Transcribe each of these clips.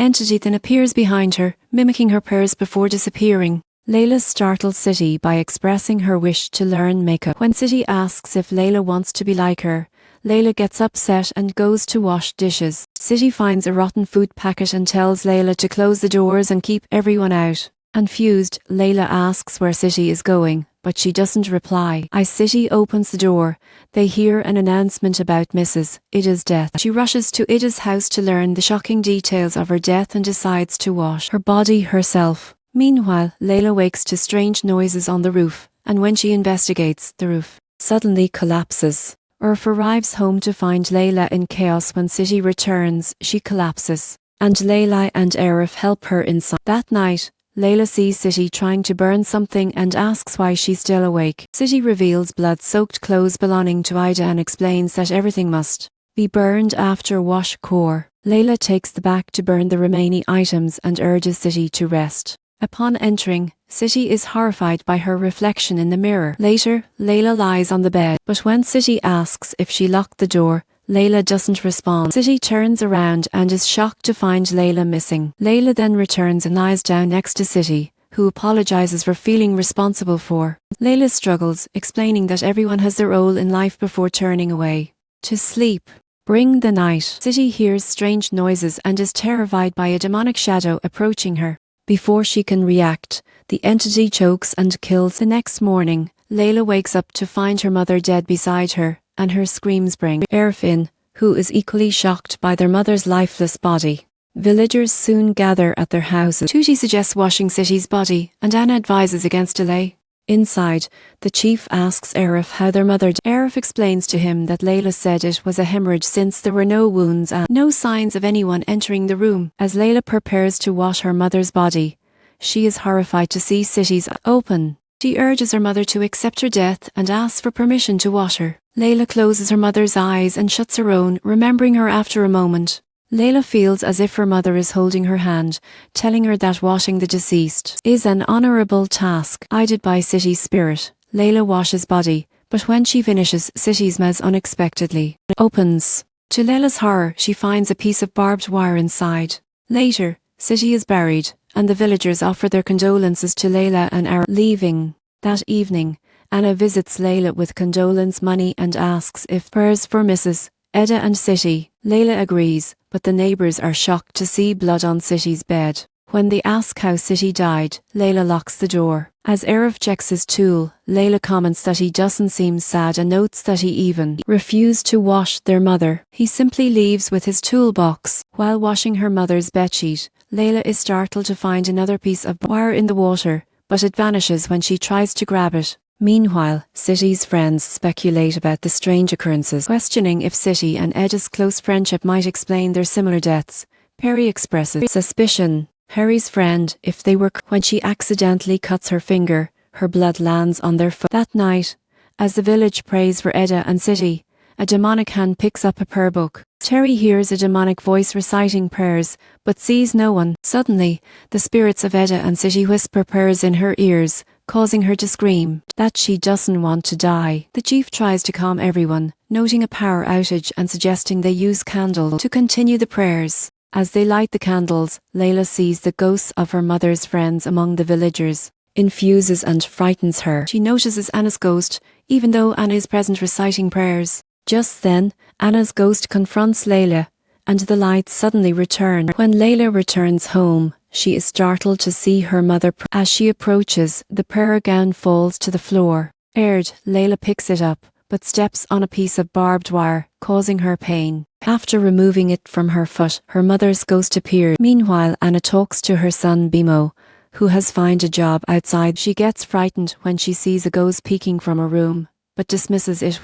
entity then appears behind her, mimicking her prayers before disappearing. Layla startles City by expressing her wish to learn makeup. When City asks if Layla wants to be like her, Layla gets upset and goes to wash dishes. City finds a rotten food packet and tells Layla to close the doors and keep everyone out. Confused, Layla asks where City is going, but she doesn't reply. As City opens the door, they hear an announcement about Mrs. Ida's death. She rushes to Ida's house to learn the shocking details of her death and decides to wash her body herself. Meanwhile, Layla wakes to strange noises on the roof, and when she investigates, the roof suddenly collapses. Irf arrives home to find Layla in chaos. When City returns, she collapses, and Layla and Arif help her inside. That night, Layla sees City trying to burn something and asks why she's still awake. City reveals blood-soaked clothes belonging to Ida and explains that everything must be burned after wash core. Layla takes the back to burn the remaining items and urges City to rest. Upon entering, City is horrified by her reflection in the mirror. Later, Layla lies on the bed, but when City asks if she locked the door, Layla doesn't respond. City turns around and is shocked to find Layla missing. Layla then returns and lies down next to City, who apologizes for feeling responsible for. Layla struggles, explaining that everyone has their role in life before turning away to sleep. Bring the night. City hears strange noises and is terrified by a demonic shadow approaching her. Before she can react, the entity chokes and kills. The next morning, Layla wakes up to find her mother dead beside her, and her screams bring Arif in, who is equally shocked by their mother's lifeless body. Villagers soon gather at their houses. Tuti suggests washing City's body, and Anna advises against delay. Inside, the chief asks Arif how their mother died. Arif explains to him that Layla said it was a hemorrhage since there were no wounds and no signs of anyone entering the room. As Layla prepares to wash her mother's body, she is horrified to see City's open. She urges her mother to accept her death and asks for permission to wash her. Layla closes her mother's eyes and shuts her own, remembering her after a moment. Layla feels as if her mother is holding her hand, telling her that washing the deceased is an honorable task. Guided by City's spirit, Layla washes body, but when she finishes, City's mouth unexpectedly opens. To Layla's horror, she finds a piece of barbed wire inside. Later, City is buried, and the villagers offer their condolences to Layla and are leaving. That evening, Anna visits Layla with condolence money and asks if prayers for Mrs. Ida and City. Layla agrees, but the neighbours are shocked to see blood on City's bed. When they ask how City died, Layla locks the door. As Arif checks his tool, Layla comments that he doesn't seem sad and notes that he even refused to wash their mother. He simply leaves with his toolbox. While washing her mother's bedsheet, Layla is startled to find another piece of wire in the water, but it vanishes when she tries to grab it. Meanwhile, City's friends speculate about the strange occurrences, questioning if City and Edda's close friendship might explain their similar deaths. Perry expresses suspicion. Harry's friend, if they were when she accidentally cuts her finger, her blood lands on their foot. That night, as the village prays for Edda and City, a demonic hand picks up a prayer book. Terry hears a demonic voice reciting prayers, but sees no one. Suddenly, the spirits of Edda and City whisper prayers in her ears, causing her to scream that she doesn't want to die. The chief tries to calm everyone, noting a power outage and suggesting they use candles to continue the prayers. As they light the candles, Layla sees the ghosts of her mother's friends among the villagers. Infuses and frightens her. She notices Anna's ghost, even though Anna is present reciting prayers. Just then, Anna's ghost confronts Layla, and the lights suddenly return. When Layla returns home, she is startled to see her mother. As she approaches, the prayer gown falls to the floor. Scared, Layla picks it up, but steps on a piece of barbed wire, causing her pain. After removing it from her foot, her mother's ghost appears. Meanwhile, Anna talks to her son Bimo, who has found a job outside. She gets frightened when she sees a ghost peeking from a room, but dismisses it.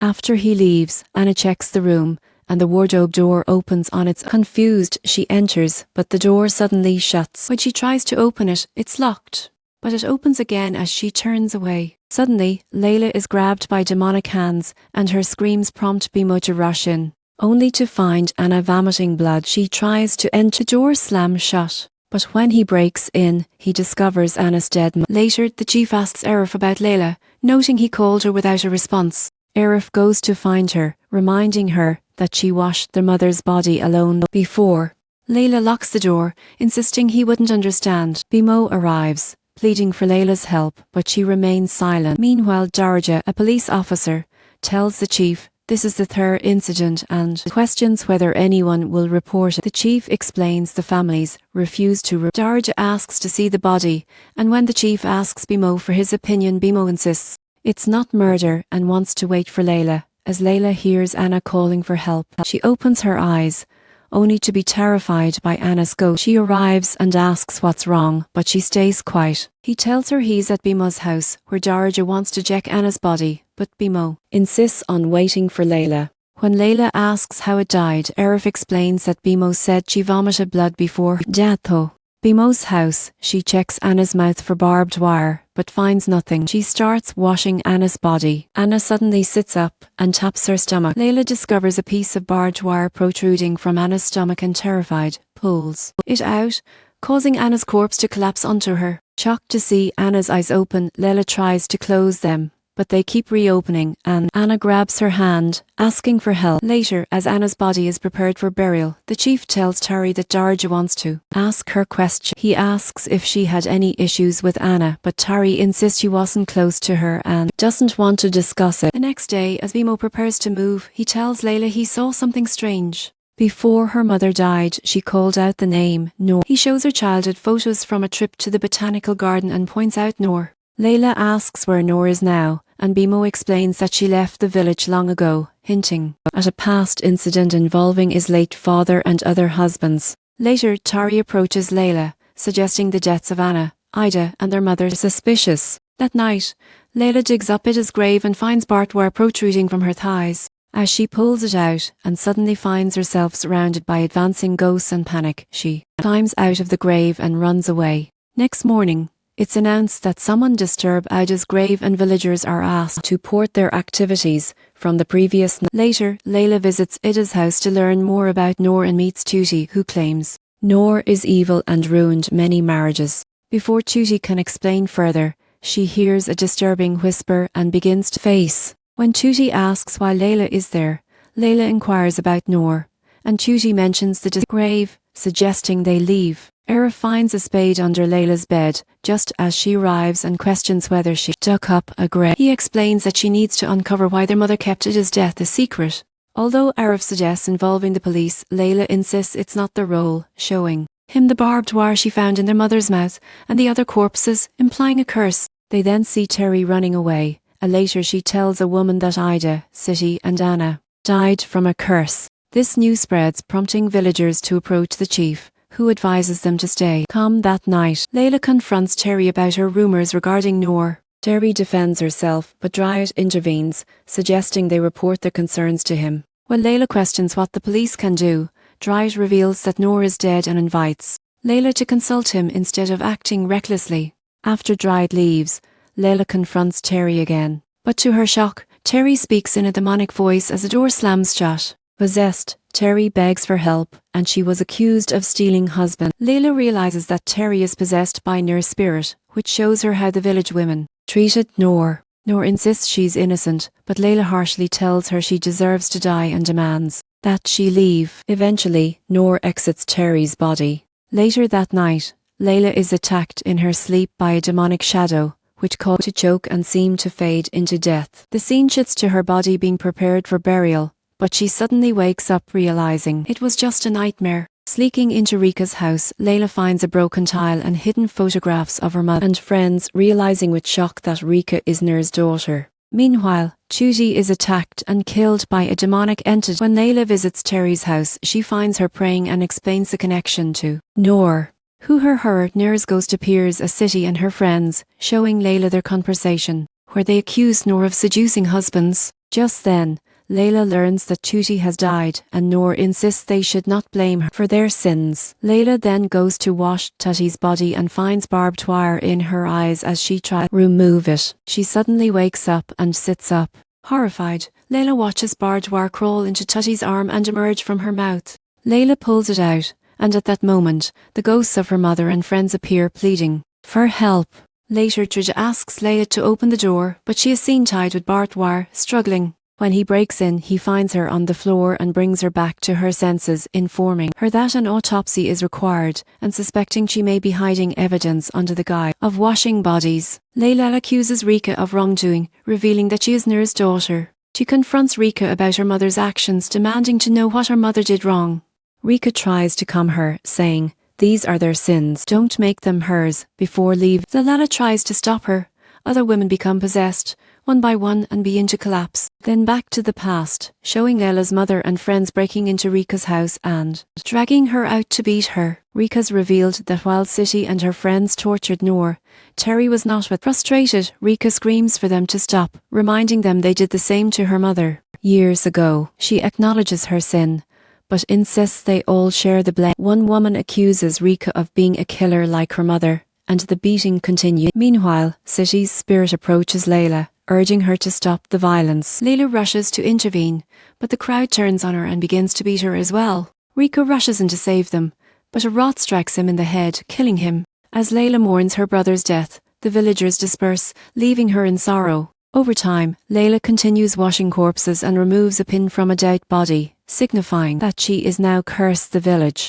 After he leaves, Anna checks the room, and the wardrobe door opens on its own. Confused, she enters, but the door suddenly shuts. When she tries to open it, it's locked, but it opens again as she turns away. Suddenly, Layla is grabbed by demonic hands, and her screams prompt Bimo to rush in, only to find Anna vomiting blood. She tries to enter. The door slams shut, but when he breaks in, he discovers Anna's dead. Later, the chief asks Arif about Layla, noting he called her without a response. Arif goes to find her, reminding her that she washed their mother's body alone before. Layla locks the door, insisting he wouldn't understand. Bimo arrives, pleading for Layla's help, but she remains silent. Meanwhile, Darja, a police officer, tells the chief this is the third incident and questions whether anyone will report it. The chief explains the families refuse to. Darja asks to see the body, and when the chief asks Bimo for his opinion, Bimo insists it's not murder and wants to wait for Layla. As Layla hears Anna calling for help, she opens her eyes, only to be terrified by Anna's ghost. She arrives and asks what's wrong, but she stays quiet. He tells her he's at Bimo's house, where Darja wants to check Anna's body, but Bimo insists on waiting for Layla. When Layla asks how it died, Arif explains that Bimo said she vomited blood before her death. Bimo's house, she checks Anna's mouth for barbed wire, but finds nothing. She starts washing Anna's body. Anna suddenly sits up and taps her stomach. Layla discovers a piece of barbed wire protruding from Anna's stomach and, terrified, pulls it out, causing Anna's corpse to collapse onto her. Shocked to see Anna's eyes open, Layla tries to close them, but they keep reopening, and Anna grabs her hand, asking for help. Later, as Anna's body is prepared for burial, the chief tells Tari that Darja wants to ask her question. He asks if she had any issues with Anna, but Tari insists she wasn't close to her and doesn't want to discuss it. The next day, as Bimo prepares to move, he tells Layla he saw something strange. Before her mother died, she called out the name Noor. He shows her childhood photos from a trip to the botanical garden and points out Noor. Layla asks where Noor is now, and Bimo explains that she left the village long ago, hinting at a past incident involving his late father and other husbands. Later, Tari approaches Layla, suggesting the deaths of Anna, Ida, and their mother are suspicious. That night, Layla digs up Ida's grave and finds barbed wire protruding from her thighs. As she pulls it out and suddenly finds herself surrounded by advancing ghosts and panic, she climbs out of the grave and runs away. Next morning, it's announced that someone disturbed Ida's grave and villagers are asked to report their activities from the previous night. Later, Layla visits Ida's house to learn more about Noor and meets Tuti, who claims Noor is evil and ruined many marriages. Before Tuti can explain further, she hears a disturbing whisper and begins to face. When Tuti asks why Layla is there, Layla inquires about Noor, and Tuti mentions the grave, suggesting they leave. Arif finds a spade under Layla's bed, just as she arrives and questions whether she dug up a grave. He explains that she needs to uncover why their mother kept Ida's death a secret. Although Arif suggests involving the police, Layla insists it's not their role, showing him the barbed wire she found in their mother's mouth and the other corpses, implying a curse. They then see Terry running away. Later she tells a woman that Ida, City, and Anna died from a curse. This news spreads, prompting villagers to approach the chief, who advises them to stay calm that night. Layla confronts Terry about her rumours regarding Noor. Terry defends herself, but Dryad intervenes, suggesting they report their concerns to him. When Layla questions what the police can do, Dryad reveals that Noor is dead and invites Layla to consult him instead of acting recklessly. After Dryad leaves, Layla confronts Terry again. But to her shock, Terry speaks in a demonic voice as the door slams shut. Possessed, Terry begs for help, and she was accused of stealing husband. Layla realizes that Terry is possessed by Noor's spirit, which shows her how the village women treated Noor. Noor insists she's innocent, but Layla harshly tells her she deserves to die and demands that she leave. Eventually, Noor exits Terry's body. Later that night, Layla is attacked in her sleep by a demonic shadow, which caused her to choke and seemed to fade into death. The scene shifts to her body being prepared for burial, but she suddenly wakes up realizing it was just a nightmare. Sneaking into Rika's house, Layla finds a broken tile and hidden photographs of her mother and friends, realizing with shock that Rika is Noor's daughter. Meanwhile, Tuti is attacked and killed by a demonic entity. When Layla visits Terry's house, she finds her praying and explains the connection to Noor. Who her Noor's ghost appears as City and her friends, showing Layla their conversation, where they accuse Noor of seducing husbands. Just then, Layla learns that Tuti has died, and Noor insists they should not blame her for their sins. Layla then goes to wash Tuti's body and finds barbed wire in her eyes as she tries to remove it. She suddenly wakes up and sits up. Horrified, Layla watches barbed wire crawl into Tuti's arm and emerge from her mouth. Layla pulls it out, and at that moment, the ghosts of her mother and friends appear, pleading for help. Later, Trisha asks Layla to open the door, but she is seen tied with barbed wire, struggling. When he breaks in, he finds her on the floor and brings her back to her senses, informing her that an autopsy is required and suspecting she may be hiding evidence under the guise of washing bodies. Layla accuses Rika of wrongdoing, revealing that she is Nur's daughter. She confronts Rika about her mother's actions, demanding to know what her mother did wrong. Rika tries to calm her, saying, "These are their sins, don't make them hers," before leaving. Layla tries to stop her. Other women become possessed, one by one, and begin to collapse. Then back to the past, showing Layla's mother and friends breaking into Rika's house and dragging her out to beat her. Rika's revealed that while City and her friends tortured Noor, Terry was not with. Frustrated, Rika screams for them to stop, reminding them they did the same to her mother years ago. She acknowledges her sin, but insists they all share the blame. One woman accuses Rika of being a killer like her mother, and the beating continues. Meanwhile, City's spirit approaches Layla, urging her to stop the violence. Layla rushes to intervene, but the crowd turns on her and begins to beat her as well. Rika rushes in to save them, but a rot strikes him in the head, killing him. As Layla mourns her brother's death, the villagers disperse, leaving her in sorrow. Over time, Layla continues washing corpses and removes a pin from a dead body, signifying that she is now cursed the village.